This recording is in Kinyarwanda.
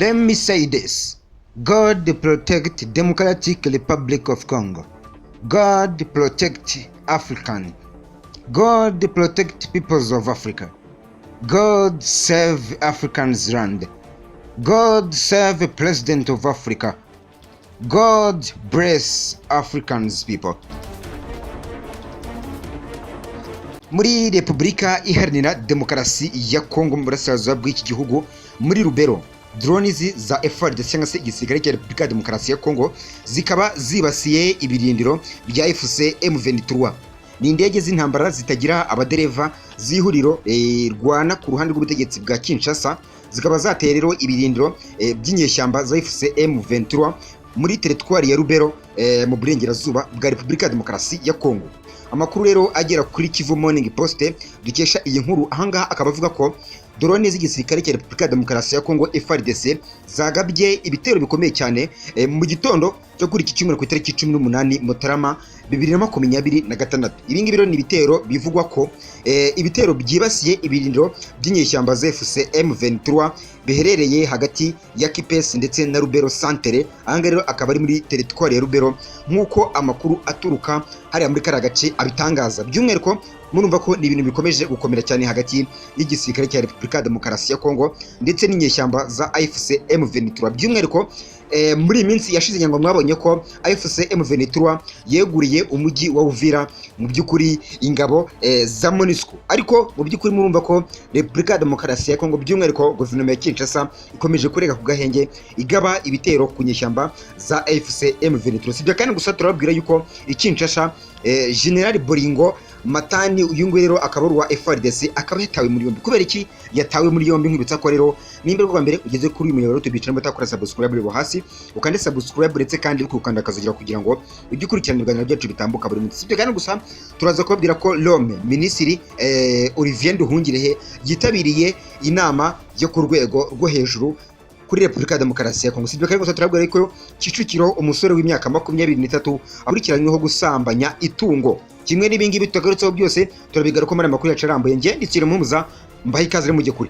Let me say this. God protect Democratic Republic of Congo. God protect African. God protect peoples of Africa. God save African's land. God save President of Africa. God bless African's people. Muri Repubulika Iharanira Demokarasi ya Kongo mu burasirazuba bw'iki gihugu muri Rubero, drones za FARDC cyangwa se igisirikare cya Repubulika ya Demokarasi ya Kongo zikaba zibasiye ibirindiro bya FC M23. Ni indege z'intambara zitagira abadereva z'ihuriro rwana ku ruhande rw'ubutegetsi bwa Kinshasa, zikaba zateye rero ibirindiro by'inyeshyamba za FC M23 muri teritwari ya Rubero mu burengerazuba bwa Repubulika ya Demokarasi ya Kongo. Amakuru rero agera kuri Kivu Morning Post dukesha iyi nkuru ahangaha akaba avuga ko drone z'igisirikare cya Repubulika ya Demokarasi ya Kongo FARDC zagabye ibitero bikomeye cyane mu gitondo cyo kuri iki cyumweru ku itariki 18 Mutarama 2026. Ibi ngibi rero ni ibitero bivugwa ko ibitero byibasiye ibirindiro by'inyeshyamba za FC M23 biherereye hagati ya Kipesi ndetse na Rubero Centre. Ahanga rero akaba ari muri teritwari ya Rubero nk'uko amakuru aturuka hariya muri kara gace abitangaza. By'umwihariko murumva ko ni ibintu bikomeje gukomera cyane hagati y'igisirikare cya Repubulika ya Demokarasi ya Kongo ndetse n'inyeshyamba za AFC M23. By'umwihariko muri iyi minsi yashize nyangwa mwabonye ko AFC M23 yeguriye umujyi wa Uvira mu by'ukuri ingabo za MONUSCO, ariko mu by'ukuri murumva ko Repubulika ya Demokarasi ya Kongo by'umwihariko guverinoma ya Kinshasa ikomeje kurega ku gahenge igaba ibitero ku nyeshyamba za AFC M23. Sibyo kandi gusa turababwira yuko Kinshasa General Bolingo Matani uyu nguyu rero akaba wa FARDC akaba yatawe muri yombi. Kubera iki yatawe muri yombi? Nkwibutsa ko rero nimba rwa mbere ugeze kuri uyu muyoboro tubicira mutakora subscribe rebo hasi ukande subscribe ndetse kandi ukukanda akazugira kugira ngo ujye ukurikirana ibiganiro byacu bitambuka buri munsi. Sibyo kandi gusa turaza kubabwira ko Rome Minisitiri Olivier Nduhungirehe yitabiriye inama yo ku rwego rwo hejuru kuri Repubulika ya Demokarasi ya Kongo. Sibyo kandi gusa turabwira ko Kicukiro umusore w'imyaka 23 akurikiranyweho gusambanya itungo. Kimwe n'ibingibi tugarutseho byose turabigaruka muri amakuru yacu arambuye. Nge ndikira mumuza mbaye ikaze mu gihe kuri